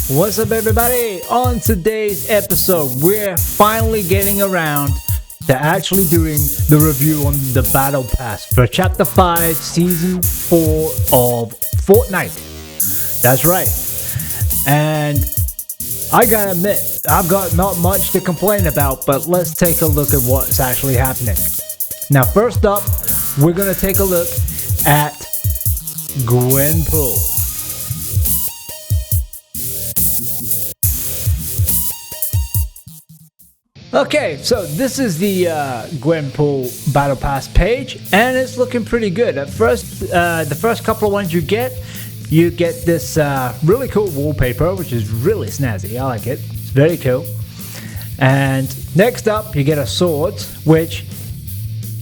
What's up, everybody? On today's episode, we're finally getting around to actually doing the review on the Battle Pass for Chapter 5, Season 4 of Fortnite. That's right. And I gotta admit, I've got not much to complain about, but let's take a look at what's actually happening. Now, first up, we're gonna take a look at Gwenpool. Okay, so this is the Gwenpool Battle Pass page, and it's looking pretty good. At first, the first couple of ones you get this really cool wallpaper, which is really snazzy. I like it. It's very cool. And next up, you get a sword, which,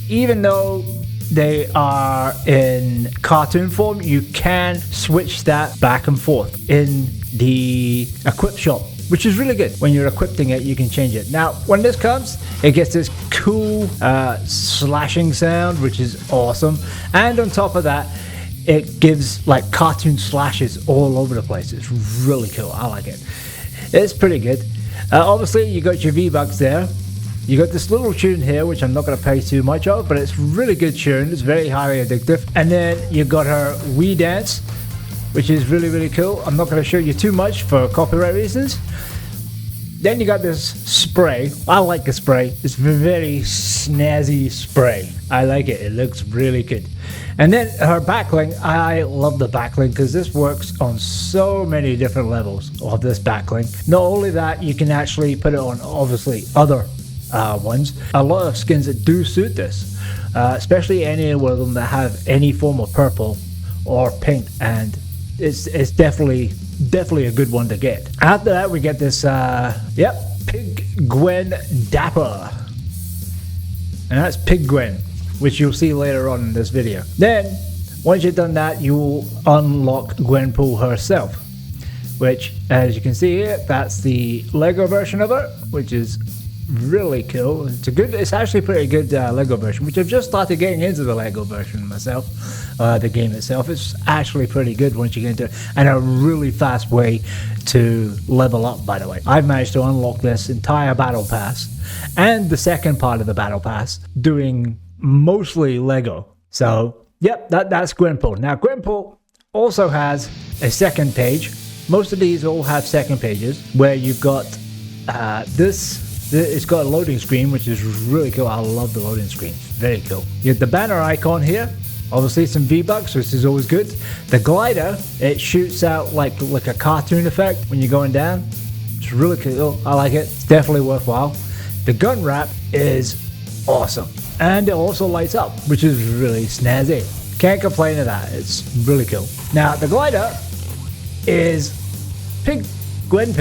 even though they are in cartoon form, you can switch that back and forth in the equip shop, which is really good. When you're equipping it, you can change it. Now, when this comes, it gets this cool slashing sound, which is awesome. And on top of that, it gives like cartoon slashes all over the place. It's really cool. I like it. It's pretty good. Obviously, you got your V-Bucks there. You got this little tune here, which I'm not going to pay too much of, but it's really good tune. It's very highly addictive. And then you got her Wii Dance, which is really, really cool. I'm not going to show you too much for copyright reasons. Then you got this spray. I like the spray. It's a very snazzy spray. I like it. It looks really good. And then her backlink. I love the backlink because this works on so many different levels of this backlink. Not only that, you can actually put it on, obviously, other ones. A lot of skins that do suit this, especially any of them that have any form of purple or pink, and it's definitely a good one to get. After that, we get this Pig Gwen Dapper, and that's Pig Gwen, which you'll see later on in this video. Then once you've done that, you will unlock Gwenpool herself, which, as you can see here, that's the Lego version of her, which is really cool. It's actually pretty good Lego version, which I've just started getting into the Lego version myself. The game itself is actually pretty good once you get into it, and a really fast way to level up, by the way. I've managed to unlock this entire Battle Pass and the second part of the Battle Pass doing mostly Lego. So yep, that's Gwenpool. Now Gwenpool also has a second page. Most of these all have second pages where you've got it's got a loading screen, which is really cool. I love the loading screen. It's very cool. You get the banner icon here. Obviously some V-Bucks, which is always good. The glider, it shoots out like a cartoon effect when you're going down. It's really cool. I like it. It's definitely worthwhile. The gun wrap is awesome. And it also lights up, which is really snazzy. Can't complain of that. It's really cool. Now, the glider is Pig Gwen.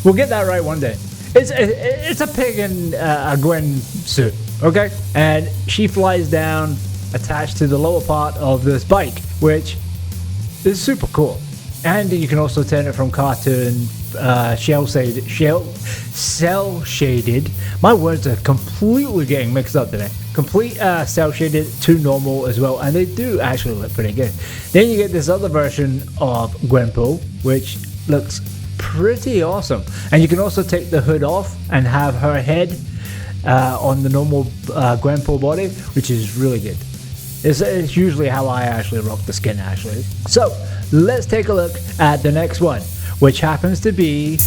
We'll get that right one day. It's a pig in a Gwen suit, okay? And she flies down attached to the lower part of this bike, which is super cool. And you can also turn it from cartoon, cell shaded. My words are completely getting mixed up today. Complete cell shaded to normal as well, and they do actually look pretty good. Then you get this other version of Gwenpool, which looks pretty awesome, and you can also take the hood off and have her head on the normal Gwenpool body, which is really good. It's usually how I actually rock the skin, actually. So let's take a look at the next one, which happens to be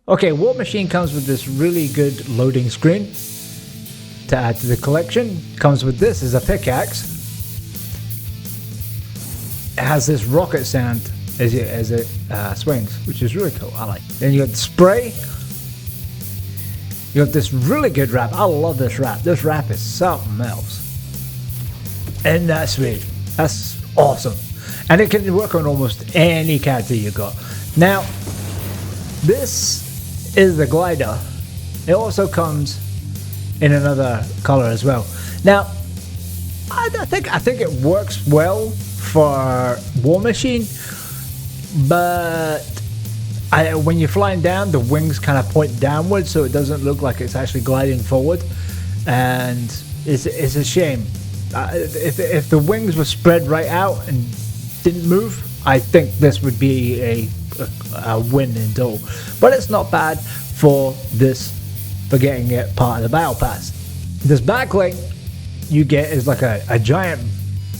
okay. War Machine comes with this really good loading screen to add to the collection. Comes with this as a pickaxe. It has this rocket sound as it swings, which is really cool. I like it. Then you got the spray. You got this really good wrap. I love this wrap. This wrap is something else. And that's sweet. That's awesome. And it can work on almost any character you got. Now, this is the glider. It also comes in another color as well. Now, I think it works well for War Machine, but when you're flying down, the wings kind of point downwards, so it doesn't look like it's actually gliding forward. and it's a shame. If the wings were spread right out and didn't move, I think this would be a win in total. But it's not bad for getting it part of the battle pass. This backling you get is like a giant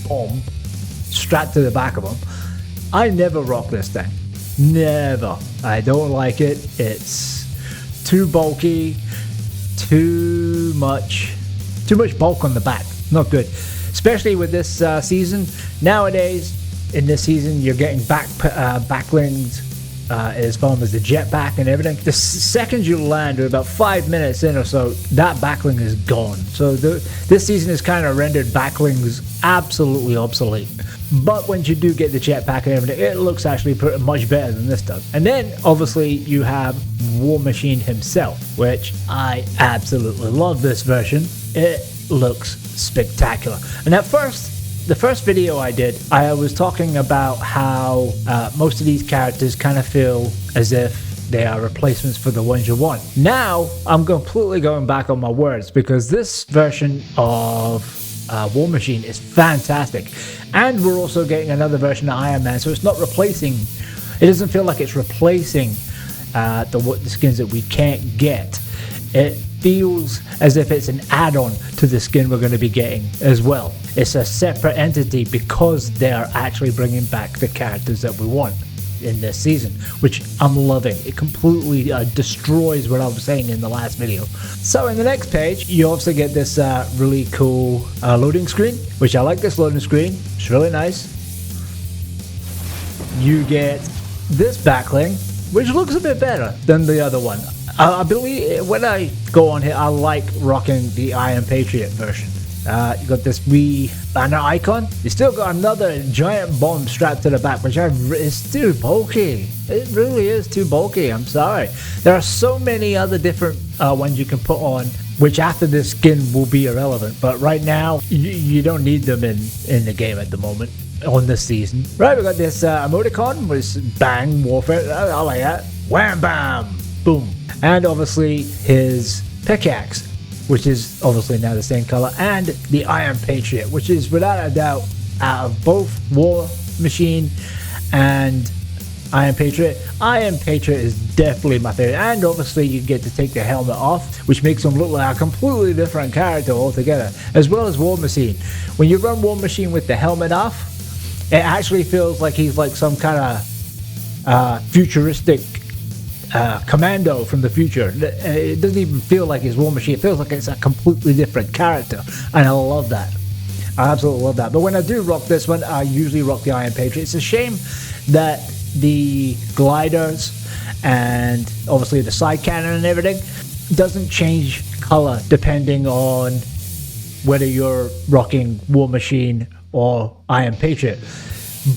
bomb strapped to the back of them. I never rock this thing. Never. I don't like it. It's too bulky, too much bulk on the back. Not good. Especially with this season. Nowadays, in this season, you're getting backlings as far as the jetpack and everything. The second you land, or about 5 minutes in or so, that backling is gone. So this season has kind of rendered backlings absolutely obsolete. But when you do get the jetpack and everything, it looks actually pretty much better than this does. And then, obviously, you have War Machine himself, which I absolutely love this version. It looks spectacular. And the first video I did, I was talking about how most of these characters kind of feel as if they are replacements for the ones you want. Now, I'm completely going back on my words, because this version of War Machine is fantastic. And we're also getting another version of Iron Man, so it's not replacing, it doesn't feel like it's replacing the skins that we can't get. It feels as if it's an add-on to the skin we're going to be getting as well. It's a separate entity because they're actually bringing back the characters that we want in this season, which I'm loving. It completely destroys what I was saying in the last video. So in the next page, you also get this really cool loading screen, which I like this loading screen. It's really nice. You get this backling, which looks a bit better than the other one. I believe when I go on here, I like rocking the Iron Patriot version. You got this wee banner icon. You still got another giant bomb strapped to the back, which is too bulky. It really is too bulky. I'm sorry. There are so many other different ones you can put on, which after this skin will be irrelevant. But right now, you don't need them in the game at the moment on this season. Right, we got this emoticon with bang warfare. I like that. Wham bam, boom. And obviously his pickaxe, which is obviously now the same color, and the Iron Patriot, which is without a doubt, out of both War Machine and Iron Patriot is definitely my favorite. And obviously you get to take the helmet off, which makes him look like a completely different character altogether, as well as War Machine. When you run War Machine with the helmet off, it actually feels like he's like some kind of futuristic commando from the future. It doesn't even feel like it's War Machine. It feels like it's a completely different character, and I love that. I absolutely love that. But when I do rock this one, I usually rock the Iron Patriot. It's a shame that the gliders and obviously the side cannon and everything doesn't change color depending on whether you're rocking War Machine or Iron Patriot.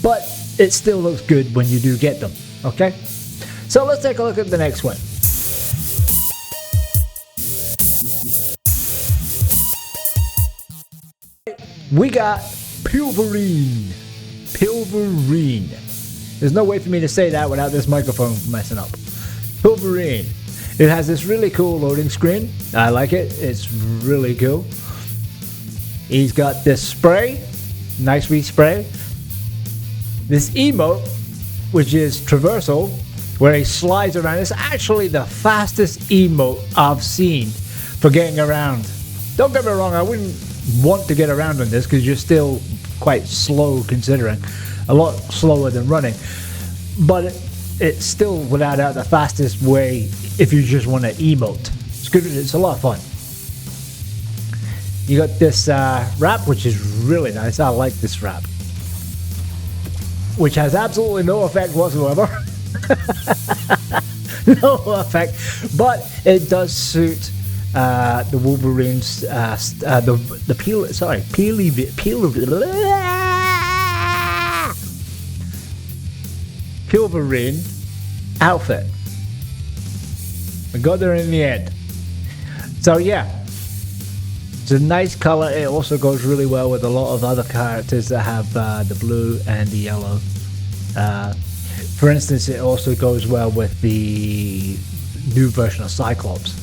But it still looks good when you do get them. Okay? So let's take a look at the next one. We got PEELVERINE. PEELVERINE. There's no way for me to say that without this microphone messing up. PEELVERINE. It has this really cool loading screen. I like it. It's really cool. He's got this spray. Nice wee spray. This emote, which is traversal, where he slides around. It's actually the fastest emote I've seen for getting around. Don't get me wrong, I wouldn't want to get around on this because you're still quite slow considering. A lot slower than running. But it's still without doubt the fastest way if you just want to emote. It's good. It's a lot of fun. You got this wrap, which is really nice. I like this wrap. Which has absolutely no effect whatsoever. No effect, but it does suit the Wolverine's the PEELVERINE outfit. We got there in the end. So yeah, it's a nice color. It also goes really well with a lot of other characters that have the blue and the yellow. For instance, it also goes well with the new version of Cyclops.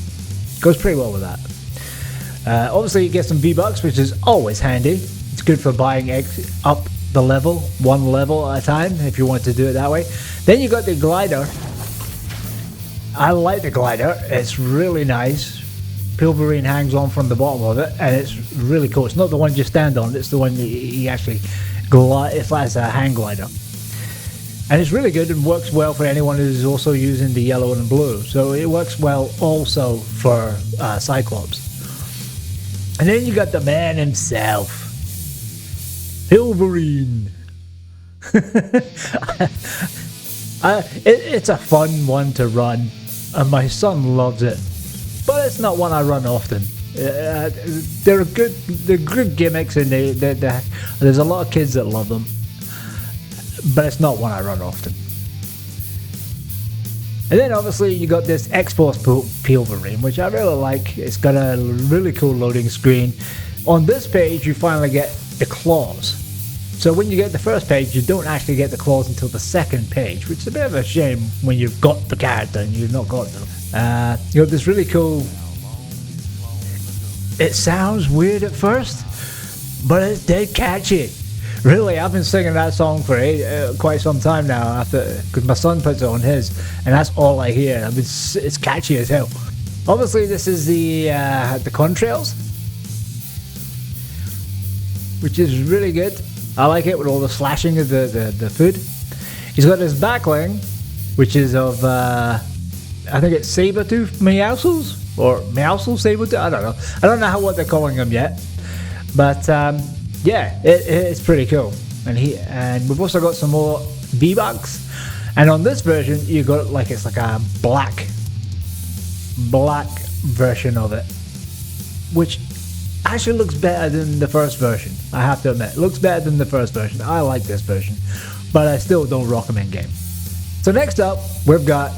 Goes pretty well with that. Obviously, you get some V-Bucks, which is always handy. It's good for buying up the level, one level at a time, if you want to do it that way. Then you got the glider. I like the glider. It's really nice. PEELVERINE hangs on from the bottom of it, and it's really cool. It's not the one you stand on, it's the one you actually glide. It's like a hang glider. And it's really good and works well for anyone who's also using the yellow and blue. So it works well also for Cyclops. And then you got the man himself, PEELVERINE. It's a fun one to run, and my son loves it. But it's not one I run often. They're good gimmicks, and there's a lot of kids that love them. But it's not one I run often. And then obviously you got this X-Force PEELVERINE, which I really like. It's got a really cool loading screen. On this page you finally get the claws. So when you get the first page, you don't actually get the claws until the second page, which is a bit of a shame when you've got the character and you've not got them. You got this really cool... It sounds weird at first, but it's dead catchy. Really, I've been singing that song for quite some time now, because my son puts it on his, and that's all I hear. I mean, it's catchy as hell. Obviously, this is the contrails, which is really good. I like it with all the slashing of the food. He's got his backling, which is of I think it's saber-tooth Meowscles or Meowscle saber-tooth. I don't know. I don't know what they're calling them yet, but. Yeah, it's pretty cool. And we've also got some more V-Bucks. And on this version, you got it's like a black version of it, which actually looks better than the first version. I have to admit, it looks better than the first version. I like this version, but I still don't rock them in game. So next up, we've got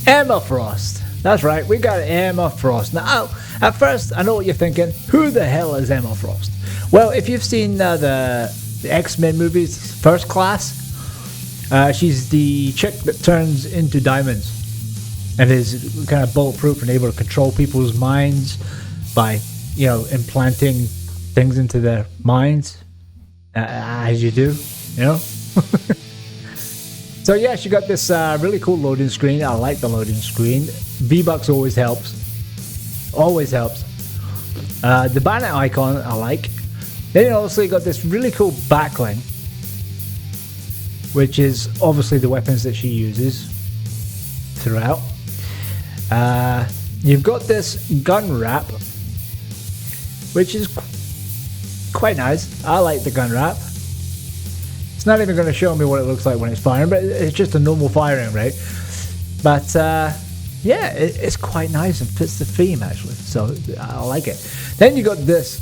Emma Frost. That's right, we got Emma Frost. Now, at first, I know what you're thinking. Who the hell is Emma Frost? Well, if you've seen the X-Men movies, First Class, she's the chick that turns into diamonds and is kind of bulletproof and able to control people's minds by, implanting things into their minds, as you do, So yeah, she got this really cool loading screen. I like the loading screen. V-Bucks always helps. Always helps. The banner icon I like. Then you also got this really cool backling, which is obviously the weapons that she uses throughout. You've got this gun wrap, which is quite nice. I like the gun wrap. It's not even going to show me what it looks like when it's firing, but it's just a normal firing rate. But yeah, it's quite nice and fits the theme actually, so I like it. Then you got this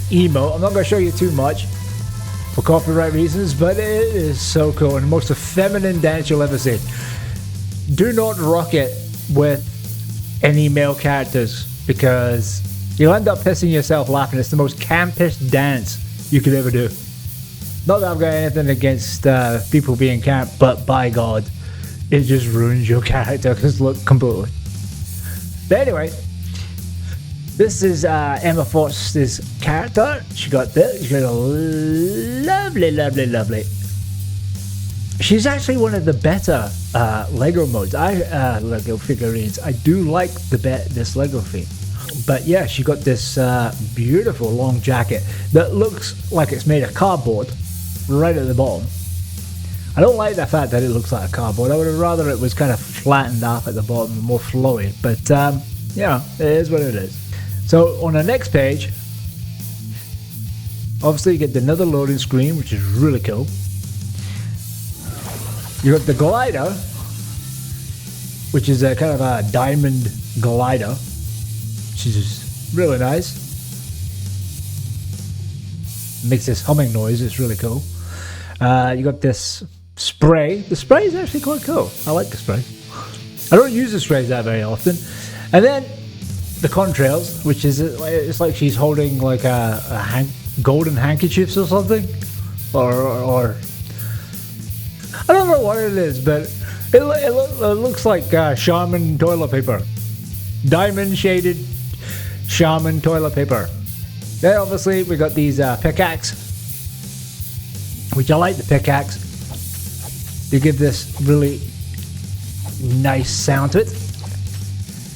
emote. I'm not going to show you too much for copyright reasons, but it is so cool and the most feminine dance you'll ever see. Do not rock it with any male characters because you'll end up pissing yourself laughing. It's the most campish dance you could ever do. Not that I've got anything against people being camp, but by God, it just ruins your character because look completely. But anyway, this is Emma Frost's character. She got this. She got a lovely. She's actually one of the better Lego modes. Lego figurines. I do like this Lego theme. But yeah, she got this beautiful long jacket that looks like it's made of cardboard. Right at the bottom. I don't like the fact that it looks like a cardboard. I would have rather it was kind of flattened off at the bottom and more flowy. But it is what it is. So on the next page, obviously you get another loading screen, which is really cool. You got the glider, which is a kind of a diamond glider, which is really nice. Makes this humming noise. It's really cool. You got this spray. The spray is actually quite cool. I like the spray. I don't use the sprays that very often. And then the contrails, which is it's like she's holding like golden handkerchiefs or something, or I don't know what it is, but it looks like shaman toilet paper. Diamond shaded shaman toilet paper. Then obviously we got these pickaxe, which I like the pickaxe. They give this really nice sound to it,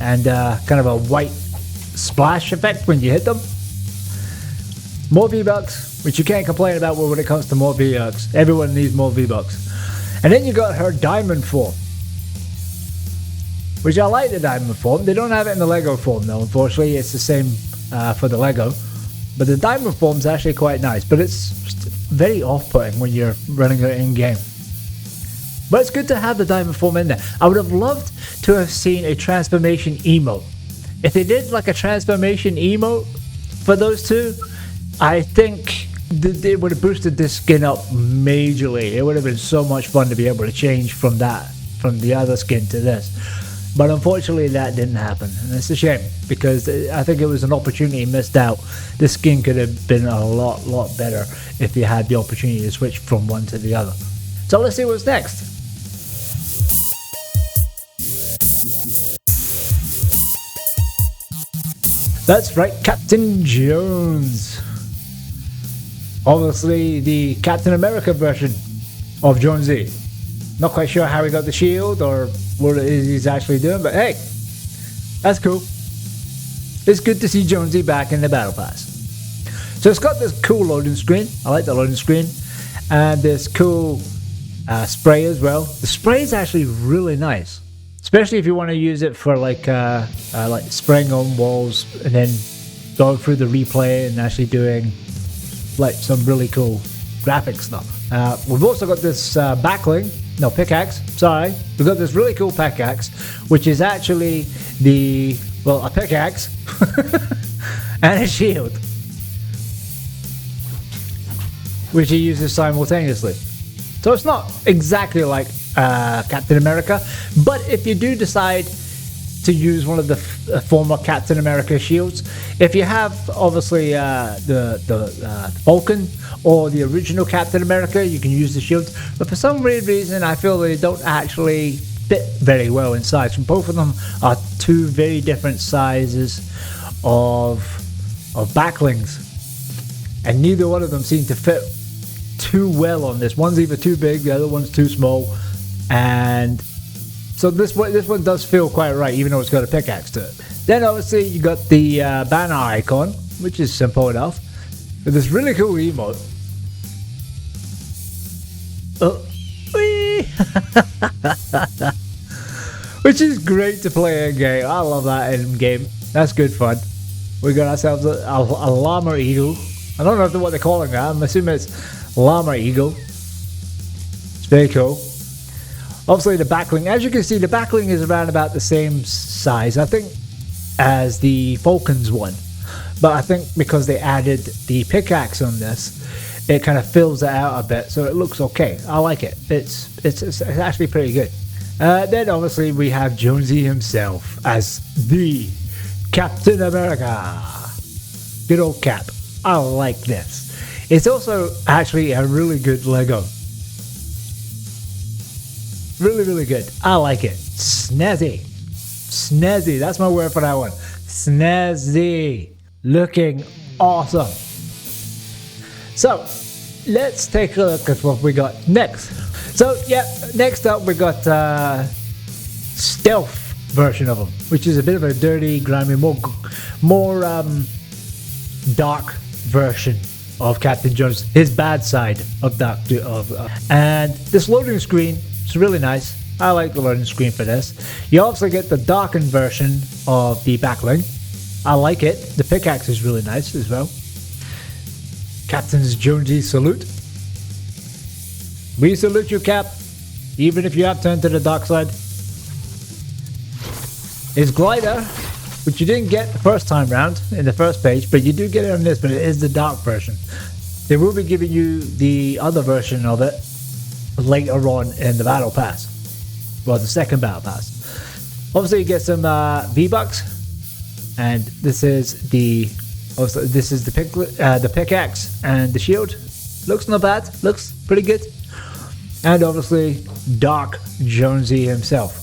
and kind of a white splash effect when you hit them. More V-Bucks, which you can't complain about when it comes to more V-Bucks. Everyone needs more V-Bucks. And then you got her diamond form, which I like the diamond form. They don't have it in the Lego form though, unfortunately. It's the same for the Lego. But the diamond form is actually quite nice, but it's very off-putting when you're running it in-game. But it's good to have the diamond form in there. I would have loved to have seen a transformation emote. If they did like a transformation emote for those two, I think it would have boosted this skin up majorly. It would have been so much fun to be able to change from the other skin to this. But unfortunately that didn't happen, and it's a shame because I think it was an opportunity missed out. This skin could have been a lot better if you had the opportunity to switch from one to the other. So let's see what's next. That's right, Captain Jones. Obviously the Captain America version of Jonesy. Not quite sure how he got the shield or what it is he's actually doing, but hey, that's cool. It's good to see Jonesy back in the Battle Pass. So it's got this cool loading screen. I like the loading screen. And this cool spray as well. The spray is actually really nice, especially if you want to use it for like spraying on walls and then going through the replay and actually doing like some really cool graphic stuff. We've also got this pickaxe, sorry. We've got this really cool pickaxe, which is actually a pickaxe and a shield, which he uses simultaneously. So it's not exactly like Captain America, but if you do decide to use one of the former Captain America shields, if you have obviously the Falcon or the original Captain America, you can use the shields, but for some weird reason I feel they don't actually fit very well in size. Both of them are two very different sizes of backlings, and neither one of them seem to fit too well on this. One's either too big, the other one's too small, and so this one does feel quite right, even though it's got a pickaxe to it. Then obviously you got the banner icon, which is simple enough, with this really cool emote. Which is great to play in game. I love that in game. That's good fun. We got ourselves a llama eagle. I don't know what they're calling that. I'm assuming it's llama eagle. It's very cool. Obviously the backling, as you can see, the backling is around about the same size, I think, as the Falcon's one. But I think because they added the pickaxe on this, it kind of fills it out a bit, so it looks okay. I like it. It's actually pretty good. Then obviously we have Jonesy himself as the Captain America. Good old Cap. I like this. It's also actually a really good Lego. Really good. I like it. Snazzy. Snazzy. That's my word for that one. Snazzy. Looking awesome. So, let's take a look at what we got next. So, yeah, next up we got stealth version of him, which is a bit of a dirty, grimy, more dark version of Captain Jones. His bad side of that. And this loading screen, it's really nice. I like the loading screen for this. You also get the darkened version of the backling. I like it. The pickaxe is really nice as well. Captain's Jonesy salute. We salute you, Cap, even if you have turned to the dark side. His glider, which you didn't get the first time round in the first page, but you do get it on this, but it is the dark version. They will be giving you the other version of it later on in the Battle Pass. Well, the second Battle Pass. Obviously you get some V-Bucks, and this is the pickaxe and the shield. Looks not bad, looks pretty good. and obviously Dark Jonesy himself.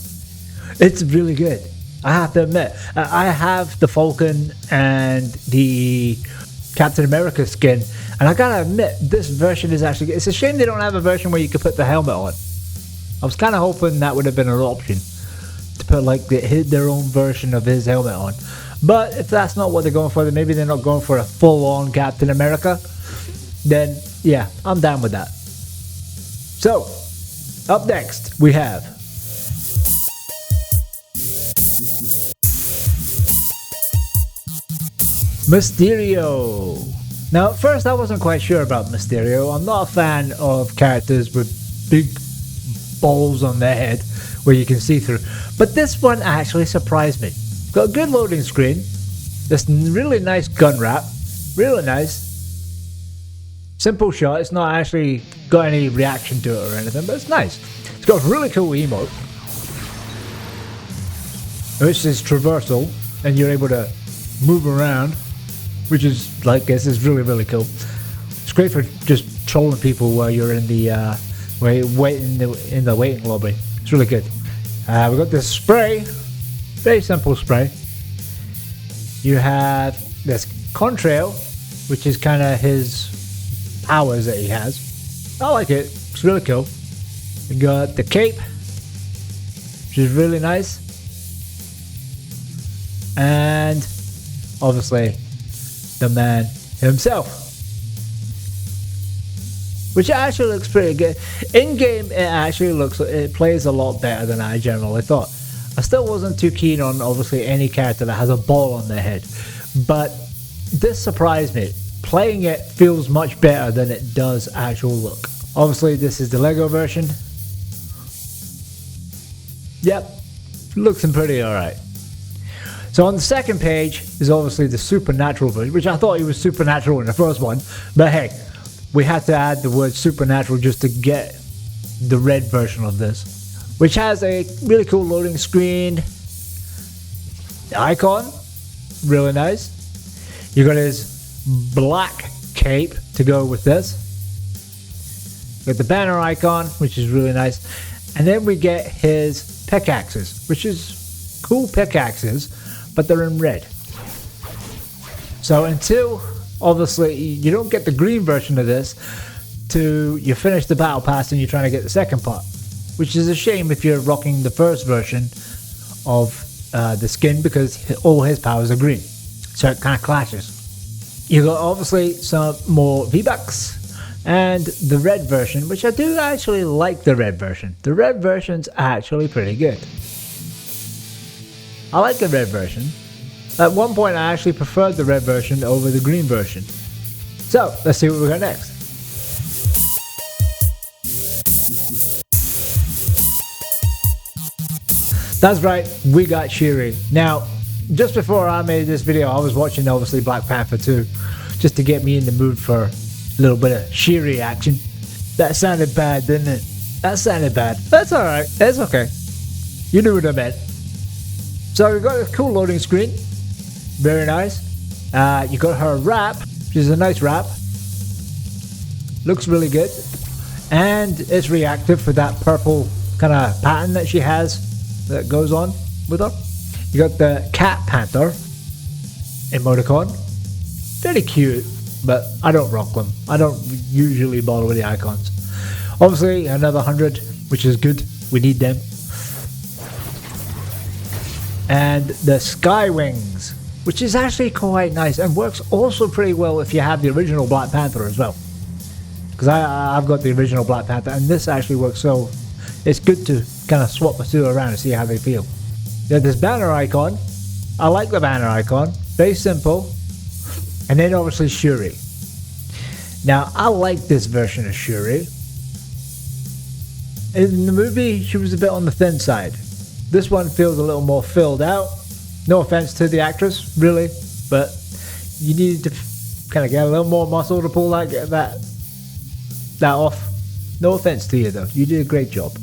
It's really good, I have to admit. I have the Falcon and the Captain America skin, and I gotta admit, this version is actually, it's a shame they don't have a version where you could put the helmet on. I was kind of hoping that would have been an option, to put like their own version of his helmet on. But if that's not what they're going for, then maybe they're not going for a full-on Captain America, then yeah, I'm down with that. So, up next, we have Mysterio. Now, at first I wasn't quite sure about Mysterio. I'm not a fan of characters with big balls on their head where you can see through. But this one actually surprised me. Got a good loading screen. This really nice gun wrap. Really nice. Simple shot. It's not actually got any reaction to it or anything, but it's nice. It's got a really cool emote, which is traversal, and you're able to move around, which is like this is really cool. It's great for just trolling people while you're in the in the waiting lobby. It's really good. We got this spray, very simple spray. You have this contrail, which is kind of his powers that he has. I like it. It's really cool. We got the cape, which is really nice, and obviously the man himself, which actually looks pretty good. In game, it plays a lot better than I generally thought. I still wasn't too keen on obviously any character that has a ball on their head, but this surprised me. Playing it feels much better than it does actual look. Obviously, this is the Lego version. Yep, looks pretty alright. So on the second page is obviously the supernatural version, which I thought he was supernatural in the first one, but hey, we had to add the word supernatural just to get the red version of this, which has a really cool loading screen. The icon, really nice. You got his black cape to go with this. Got the banner icon, which is really nice, and then we get his pickaxes, which is cool pickaxes, but they're in red. So until obviously you don't get the green version of this to you finish the battle pass and you're trying to get the second part, which is a shame if you're rocking the first version of the skin, because all his powers are green, so it kind of clashes. You got obviously some more V-Bucks and the red version, which I do actually like. The red version. The red version's actually pretty good. I like the red version. At one point I actually preferred the red version over the green version. So let's see what we got next. That's right, we got Shuri. Now, just before I made this video, I was watching obviously Black Panther 2, just to get me in the mood for a little bit of Shuri action. That sounded bad, didn't it? That sounded bad. That's alright, that's okay. You knew what I meant. So we got a cool loading screen, very nice. You got her wrap, which is a nice wrap. Looks really good. And it's reactive for that purple kind of pattern that she has that goes on with her. You got the Cat Panther emoticon. Very cute, but I don't rock them. I don't usually bother with the icons. Obviously, another 100, which is good. We need them. And the Sky Wings, which is actually quite nice and works also pretty well if you have the original Black Panther as well. Because I've got the original Black Panther, and this actually works, so it's good to kind of swap the two around and see how they feel. There's this banner icon. I like the banner icon. Very simple. And then obviously Shuri. Now, I like this version of Shuri. In the movie, she was a bit on the thin side. This one feels a little more filled out. No offense to the actress, really, but you needed to kind of get a little more muscle to pull that off. No offense to you though, you did a great job.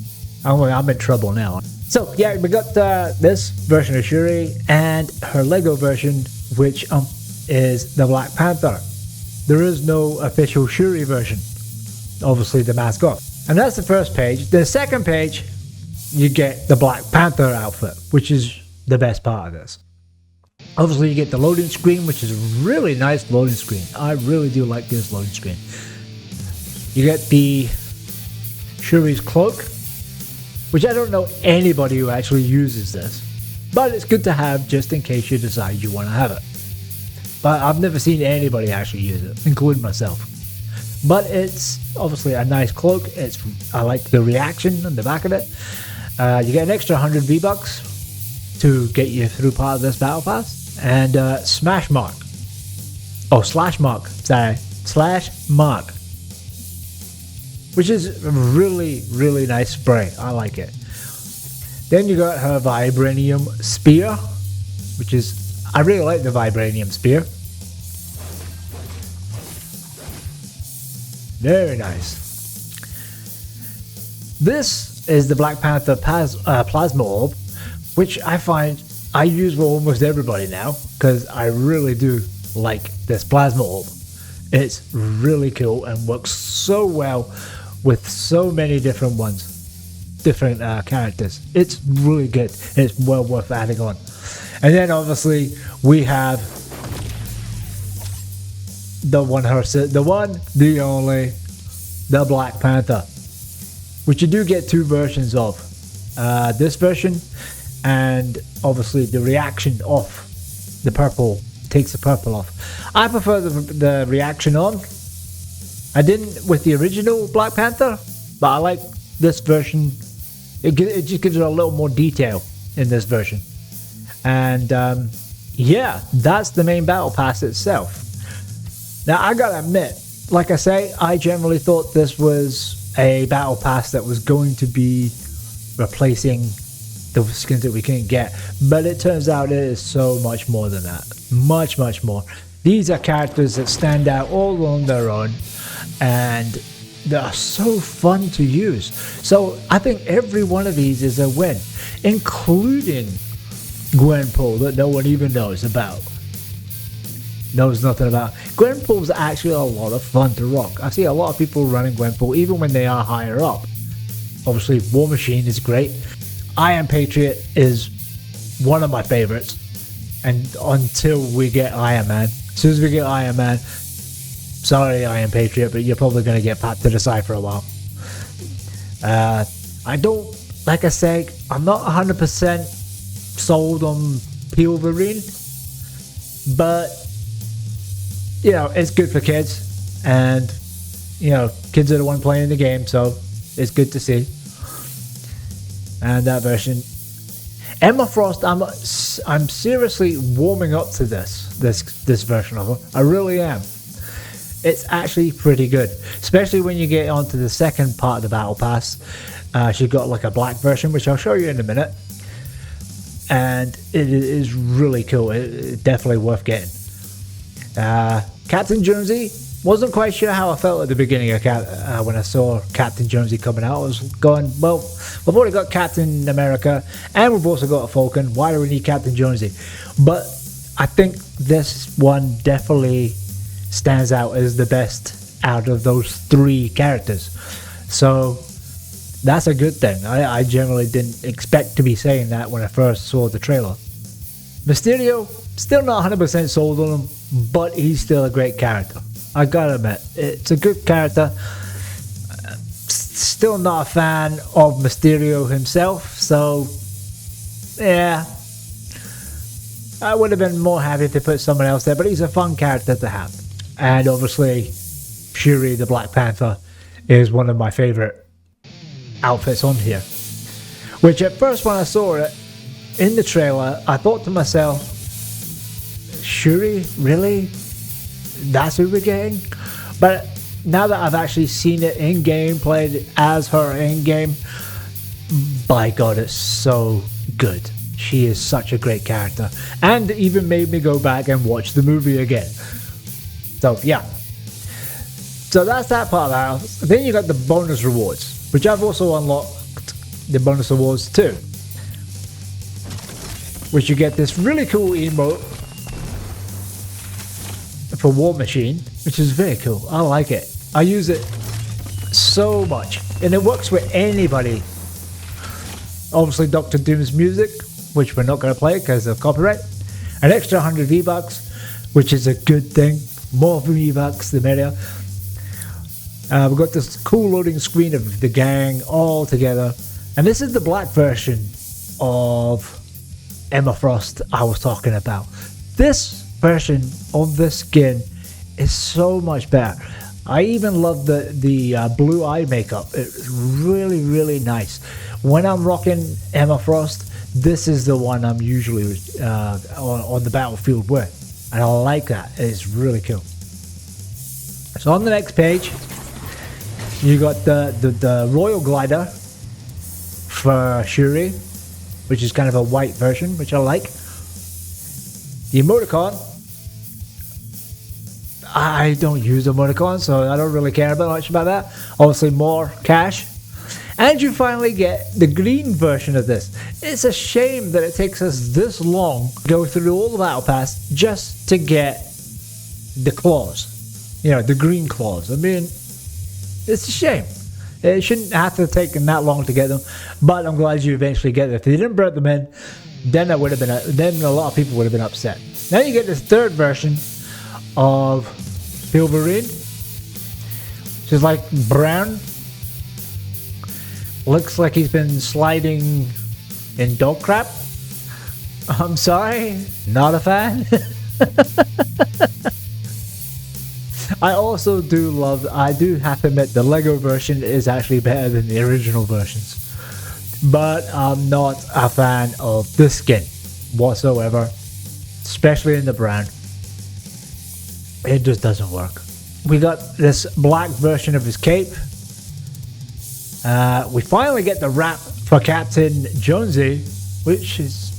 I'm in trouble now. So yeah, we got this version of Shuri and her Lego version, which is the Black Panther. There is no official Shuri version. Obviously the mask off. And that's the first page. The second page, you get the Black Panther outfit, which is the best part of this. Obviously, you get the loading screen, which is a really nice loading screen. I really do like this loading screen. You get the Shuri's cloak, which I don't know anybody who actually uses this, but it's good to have just in case you decide you want to have it. But I've never seen anybody actually use it, including myself. But it's obviously a nice cloak. I like the reaction on the back of it. You get an extra 100 V-Bucks to get you through part of this battle pass. And slash mark. Which is a really, really nice spray. I like it. Then you got her Vibranium Spear, which is, I really like the Vibranium Spear. Very nice. This is the Black Panther Plasma Orb, which I find I use for almost everybody now, because I really do like this Plasma Orb. It's really cool and works so well with so many different characters. It's really good. It's well worth adding on. And then obviously we have the one, the only, the Black Panther, which you do get two versions of. This version, and obviously the reaction off. The purple takes the purple off. I prefer the reaction on. I didn't with the original Black Panther, but I like this version. It just gives it a little more detail in this version. And yeah, that's the main battle pass itself. Now I gotta admit, like I say, I generally thought this was a battle pass that was going to be replacing the skins that we couldn't get, but it turns out it is so much more than that. Much, much more. These are characters that stand out all on their own, and they are so fun to use. So I think every one of these is a win, including Gwenpool, that no one even knows about. Knows nothing about. Gwenpool's actually a lot of fun to rock. I see a lot of people running Gwenpool even when they are higher up. Obviously War Machine is great. Iron Patriot is one of my favorites, and until we get Iron Man. As soon as we get Iron Man, sorry Iron Patriot, but you're probably going to get pat to the side for a while. I don't, like I say, I'm not 100% sold on PEELVERINE, but you know, it's good for kids, and you know, kids are the one playing the game, so it's good to see. And that version, Emma Frost, I'm seriously warming up to this version of her. I really am. It's actually pretty good, especially when you get onto the second part of the battle pass. She's got like a black version, which I'll show you in a minute, and it is really cool. It's definitely worth getting. Captain Jonesy, wasn't quite sure how I felt at the beginning of when I saw Captain Jonesy coming out. I was going, well, we've already got Captain America, and we've also got a Falcon. Why do we need Captain Jonesy? But I think this one definitely stands out as the best out of those three characters. So that's a good thing. I generally didn't expect to be saying that when I first saw the trailer. Mysterio, still not 100% sold on him, but he's still a great character. I gotta admit, it's a good character. Still not a fan of Mysterio himself, so yeah, I would have been more happy if they put someone else there, but he's a fun character to have. And obviously, Shuri the Black Panther is one of my favorite outfits on here. Which at first when I saw it in the trailer, I thought to myself, Shuri, really? That's who we're getting? But now that I've actually seen it in game, played as her in game, by God, it's so good. She is such a great character, and even made me go back and watch the movie again. So yeah, so that's that part of the house. Then you got the bonus rewards, which I've also unlocked the bonus rewards too, which you get this really cool emote for War Machine, which is very cool. I like it. I use it so much. and it works with anybody. Obviously Dr. Doom's music, which we're not going to play because of copyright. An extra 100 V-Bucks, which is a good thing. More V-Bucks, the merrier. We've got this cool loading screen of the gang all together. And this is the black version of Emma Frost I was talking about. This version of this skin is so much better. I even love the blue eye makeup. It's really, really nice. When I'm rocking Emma Frost, this is the one I'm usually on the battlefield with. And I like that. It's really cool. So on the next page, you got the Royal Glider for Shuri, which is kind of a white version, which I like. The emoticon, I don't use emoticon, so I don't really care much about that. Obviously more cash. And you finally get the green version of this. It's a shame that it takes us this long to go through all the battle pass just to get the claws. You know, the green claws. I mean, it's a shame. It shouldn't have to take them that long to get them, but I'm glad you eventually get them. If they didn't bring them in, then that would have been then a lot of people would have been upset. Now you get this third version of PEELVERINE, which is like brown. Looks like he's been sliding in dog crap. I'm sorry, not a fan. I also do love, I do have to admit, the Lego version is actually better than the original versions. But I'm not a fan of this skin whatsoever, especially in the brown. It just doesn't work. We got this black version of his cape. We finally get the wrap for Captain Jonesy, which is,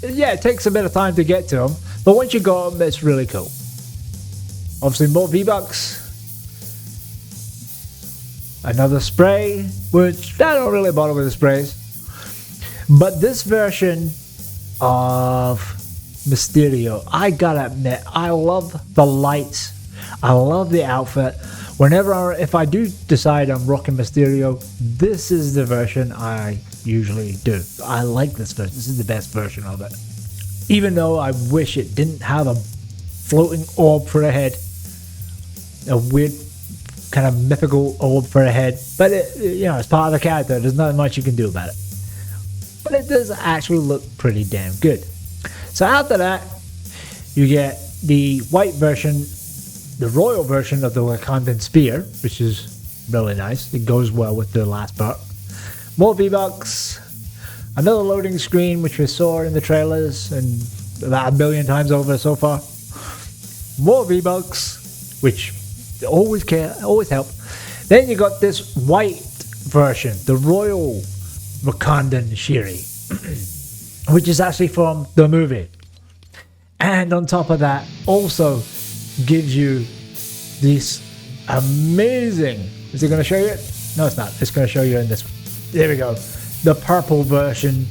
yeah, it takes a bit of time to get to him, but once you got him, it's really cool. Obviously more V-Bucks. Another spray, which I don't really bother with the sprays. But this version of Mysterio, I gotta admit, I love the lights. I love the outfit. If I do decide I'm rocking Mysterio, this is the version I usually do. I like this version. This is the best version of it. Even though I wish it didn't have a floating orb for a head. A weird kind of mythical orb for a head. But you know, it's part of the character. There's not much you can do about it. But it does actually look pretty damn good. So after that, you get the white version, the royal version of the Wakandan spear, which is really nice. It goes well with the last part. More V-Bucks. Another loading screen, which we saw in the trailers and about 1 billion times over so far. More V-Bucks, which always help. Then you got this white version, the royal Wakandan Shuri, which is actually from the movie. And on top of that, also gives you this amazing, is it going to show you it? No, it's not. It's going to show you in this one. There we go. The purple version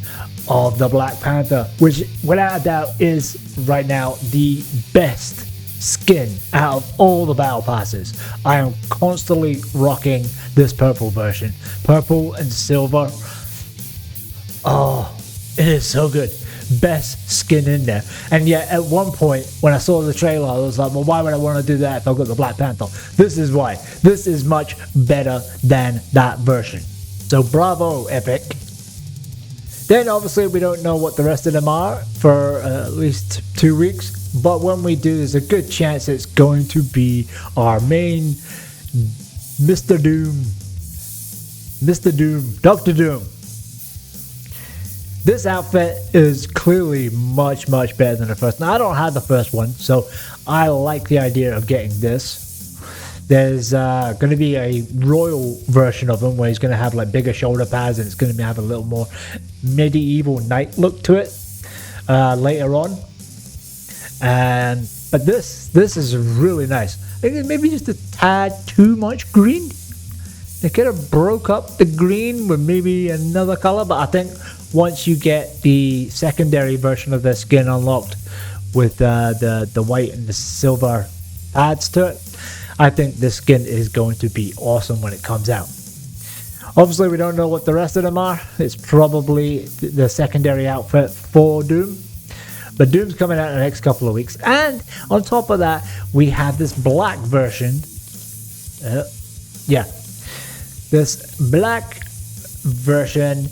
of the Black Panther, which without a doubt is right now the best skin out of all the battle passes. I am constantly rocking this purple version. Purple and silver. Oh, it is so good. Best skin in there. And yet at one point when I saw the trailer, I was like, well, why would I want to do that if I've got the Black Panther? This is why. This is much better than that version. So bravo, Epic. Then obviously we don't know what the rest of them are for at least 2 weeks. But when we do, there's a good chance it's going to be our main Dr. Doom. This outfit is clearly much better than the first. Now I don't have the first one, so I like the idea of getting this. There's going to be a royal version of him where he's going to have like bigger shoulder pads and it's going to have a little more medieval knight look to it later on. But this is really nice. I think maybe just a tad too much green. They could have broke up the green with maybe another color, but I think once you get the secondary version of the skin unlocked with the white and the silver pads to it, I think this skin is going to be awesome when it comes out. Obviously, we don't know what the rest of them are. It's probably the secondary outfit for Doom. But Doom's coming out in the next couple of weeks. And on top of that, we have this black version. This black version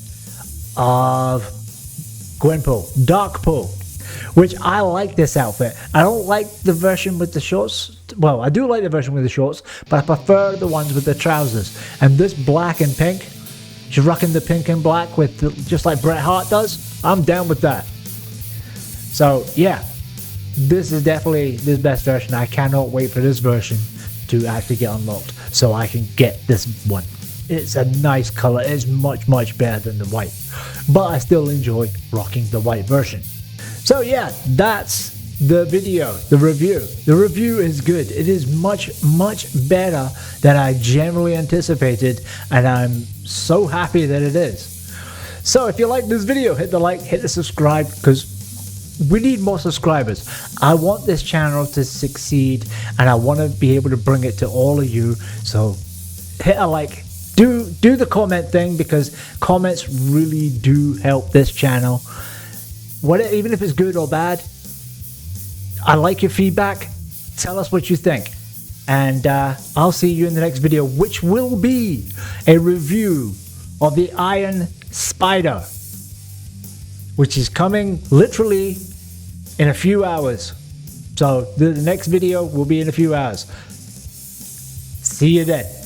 of Gwenpool, Dark Pool, which I like this outfit. I don't like the version with the shorts. Well, I do like the version with the shorts, but I prefer the ones with the trousers. And this black and pink, she's rocking the pink and black with just like Bret Hart does. I'm down with that. So yeah, this is definitely the best version. I cannot wait for this version to actually get unlocked so I can get this one. It's a nice color. It's much better than the white, but I still enjoy rocking the white version. So yeah, that's the video, the review. The review is good. It is much better than I generally anticipated, and I'm so happy that it is. So if you like this video, hit the like, hit the subscribe, because we need more subscribers. I want this channel to succeed, and I want to be able to bring it to all of you. So hit a like, do the comment thing, because comments really do help this channel. Even if it's good or bad, I like your feedback. Tell us what you think, and I'll see you in the next video, which will be a review of the Iron Spider, which is coming literally in a few hours. So the next video will be in a few hours. See you then.